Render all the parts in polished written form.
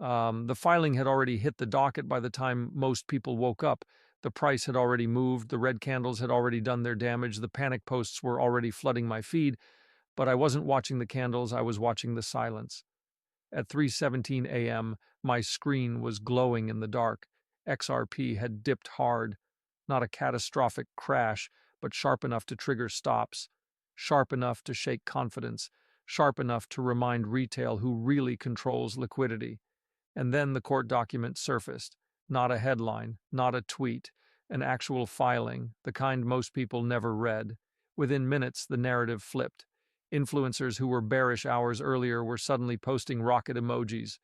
The filing had already hit the docket by the time most people woke up. The price had already moved, the red candles had already done their damage, the panic posts were already flooding my feed, but I wasn't watching the candles, I was watching the silence. At 3:17 a.m., my screen was glowing in the dark. XRP had dipped hard, not a catastrophic crash, but sharp enough to trigger stops, sharp enough to shake confidence, sharp enough to remind retail who really controls liquidity. And then the court document surfaced. Not a headline, not a tweet, an actual filing, the kind most people never read. Within minutes, the narrative flipped. Influencers who were bearish hours earlier were suddenly posting rocket emojis.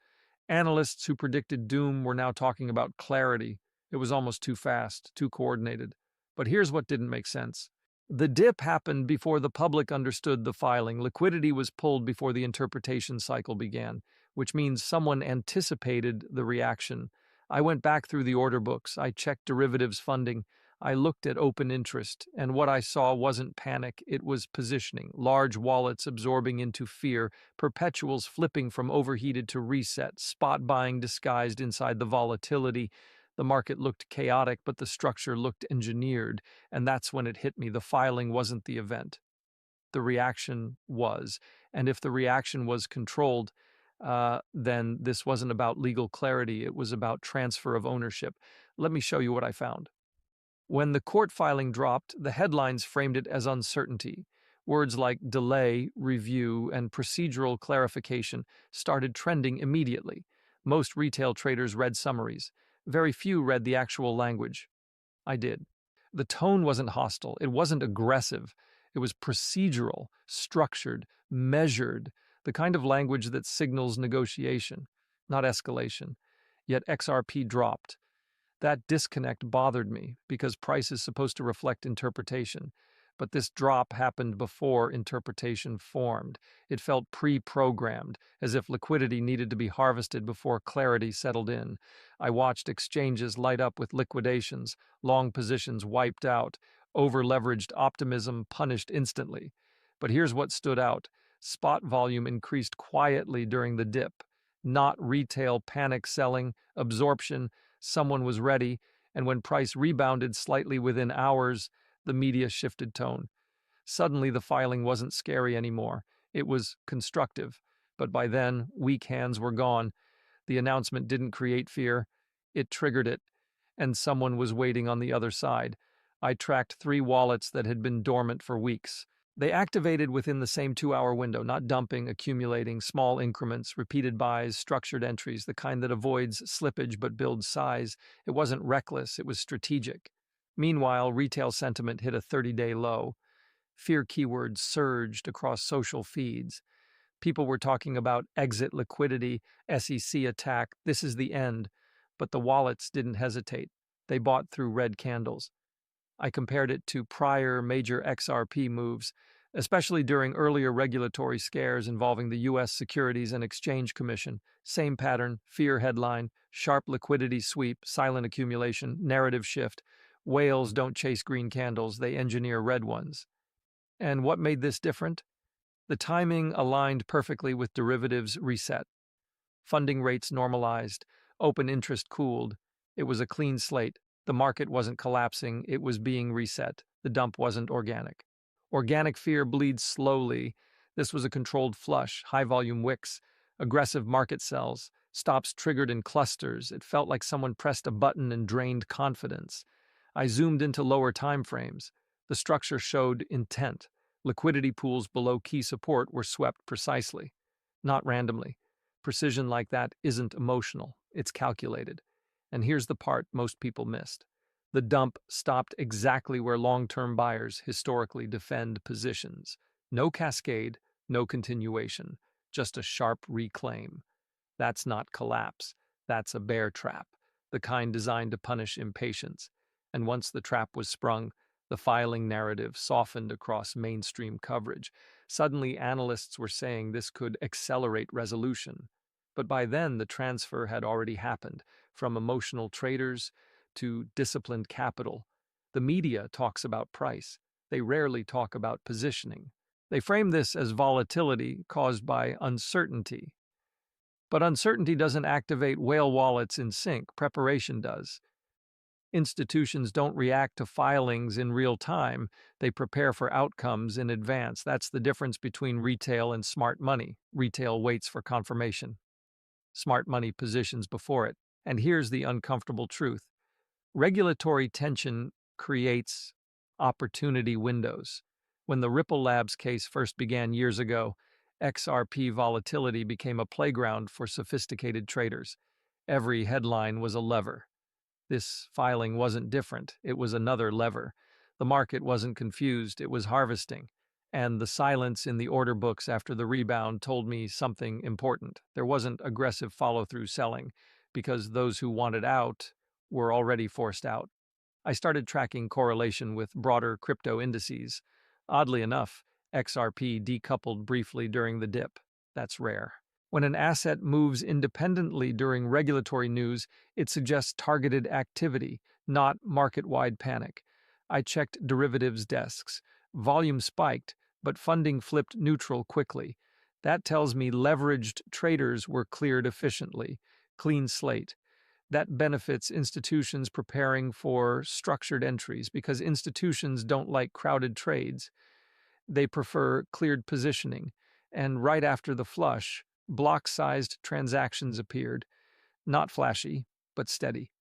Analysts who predicted doom were now talking about clarity. It was almost too fast, too coordinated. But here's what didn't make sense. The dip happened before the public understood the filing. Liquidity was pulled before the interpretation cycle began, which means someone anticipated the reaction. I went back through the order books, I checked derivatives funding, I looked at open interest, and what I saw wasn't panic, it was positioning. Large wallets absorbing into fear, perpetuals flipping from overheated to reset, spot buying disguised inside the volatility. The market looked chaotic, but the structure looked engineered, and that's when it hit me. The filing wasn't the event. The reaction was. And if the reaction was controlled, then this wasn't about legal clarity, it was about transfer of ownership. Let me show you what I found. When the court filing dropped, the headlines framed it as uncertainty. Words like delay, review, and procedural clarification started trending immediately. Most retail traders read summaries. Very few read the actual language. I did. The tone wasn't hostile, it wasn't aggressive. It was procedural, structured, measured, the kind of language that signals negotiation, not escalation. Yet XRP dropped. That disconnect bothered me because price is supposed to reflect interpretation. But this drop happened before interpretation formed. It felt pre-programmed, as if liquidity needed to be harvested before clarity settled in. I watched exchanges light up with liquidations, long positions wiped out, over-leveraged optimism punished instantly. But here's what stood out. Spot volume increased quietly during the dip. Not retail panic selling, absorption, someone was ready, and when price rebounded slightly within hours, the media shifted tone. Suddenly, the filing wasn't scary anymore. It was constructive. But by then, weak hands were gone. The announcement didn't create fear. It triggered it, and someone was waiting on the other side. I tracked 3 wallets that had been dormant for weeks. They activated within the same 2-hour window, not dumping, accumulating, small increments, repeated buys, structured entries, the kind that avoids slippage but builds size. It wasn't reckless, it was strategic. Meanwhile, retail sentiment hit a 30-day low. Fear keywords surged across social feeds. People were talking about exit liquidity, SEC attack, this is the end. But the wallets didn't hesitate. They bought through red candles. I compared it to prior major XRP moves, especially during earlier regulatory scares involving the U.S. Securities and Exchange Commission. Same pattern, fear headline, sharp liquidity sweep, silent accumulation, narrative shift. Whales don't chase green candles, they engineer red ones. And what made this different? The timing aligned perfectly with derivatives reset. Funding rates normalized, open interest cooled. It was a clean slate. The market wasn't collapsing, it was being reset. The dump wasn't organic. Organic fear bleeds slowly. This was a controlled flush, high-volume wicks, aggressive market sells, stops triggered in clusters. It felt like someone pressed a button and drained confidence. I zoomed into lower time frames. The structure showed intent. Liquidity pools below key support were swept precisely, not randomly. Precision like that isn't emotional, it's calculated. And here's the part most people missed. The dump stopped exactly where long-term buyers historically defend positions. No cascade, no continuation, just a sharp reclaim. That's not collapse. That's a bear trap, the kind designed to punish impatience. And once the trap was sprung, the filing narrative softened across mainstream coverage. Suddenly, analysts were saying this could accelerate resolution. But by then, the transfer had already happened, from emotional traders to disciplined capital. The media talks about price. They rarely talk about positioning. They frame this as volatility caused by uncertainty. But uncertainty doesn't activate whale wallets in sync, preparation does. Institutions don't react to filings in real time, they prepare for outcomes in advance. That's the difference between retail and smart money. Retail waits for confirmation, smart money positions before it. And here's the uncomfortable truth: regulatory tension creates opportunity windows. When the Ripple Labs case first began years ago, XRP volatility became a playground for sophisticated traders. Every headline was a lever. This filing wasn't different, it was another lever. The market wasn't confused, it was harvesting. And the silence in the order books after the rebound told me something important. There wasn't aggressive follow-through selling, because those who wanted out were already forced out. I started tracking correlation with broader crypto indices. Oddly enough, XRP decoupled briefly during the dip. That's rare. When an asset moves independently during regulatory news, it suggests targeted activity, not market-wide panic. I checked derivatives desks. Volume spiked, but funding flipped neutral quickly. That tells me leveraged traders were cleared efficiently. Clean slate. That benefits institutions preparing for structured entries because institutions don't like crowded trades. They prefer cleared positioning. And right after the flush, block-sized transactions appeared, not flashy, but steady.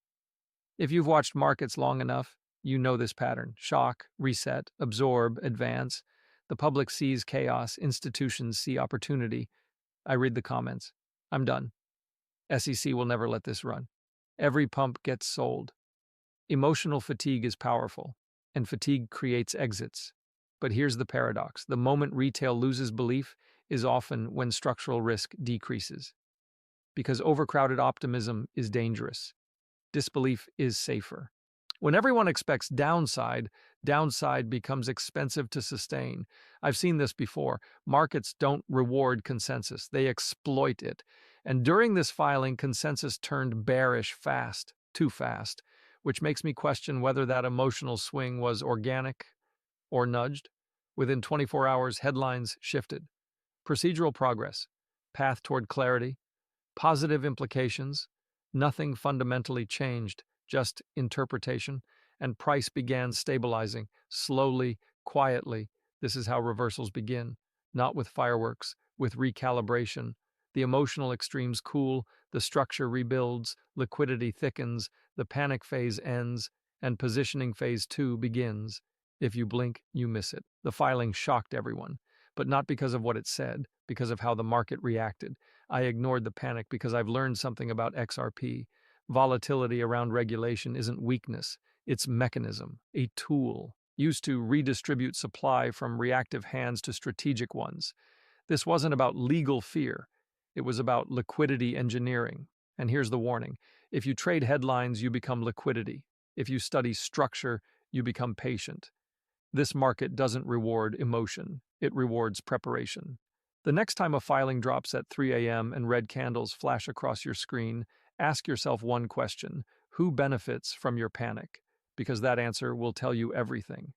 If you've watched markets long enough, you know this pattern: shock, reset, absorb, advance. The public sees chaos, institutions see opportunity. I read the comments. I'm done. SEC will never let this run. Every pump gets sold. Emotional fatigue is powerful, and fatigue creates exits. But here's the paradox: the moment retail loses belief is often when structural risk decreases. Because overcrowded optimism is dangerous. Disbelief is safer. When everyone expects downside, downside becomes expensive to sustain. I've seen this before. Markets don't reward consensus, they exploit it. And during this filing, consensus turned bearish fast, too fast, which makes me question whether that emotional swing was organic or nudged. Within 24 hours, headlines shifted. Procedural progress, path toward clarity, positive implications. Nothing fundamentally changed, just interpretation, and price began stabilizing, slowly, quietly. This is how reversals begin, not with fireworks, with recalibration. The emotional extremes cool, the structure rebuilds, liquidity thickens, the panic phase ends, and positioning phase 2 begins. If you blink, you miss it. The filing shocked everyone, but not because of what it said, because of how the market reacted. I ignored the panic because I've learned something about XRP. Volatility around regulation isn't weakness, it's mechanism, a tool, used to redistribute supply from reactive hands to strategic ones. This wasn't about legal fear, it was about liquidity engineering. And here's the warning: if you trade headlines, you become liquidity. If you study structure, you become patient. This market doesn't reward emotion, it rewards preparation. The next time a filing drops at 3 a.m. and red candles flash across your screen, ask yourself one question: who benefits from your panic? Because that answer will tell you everything.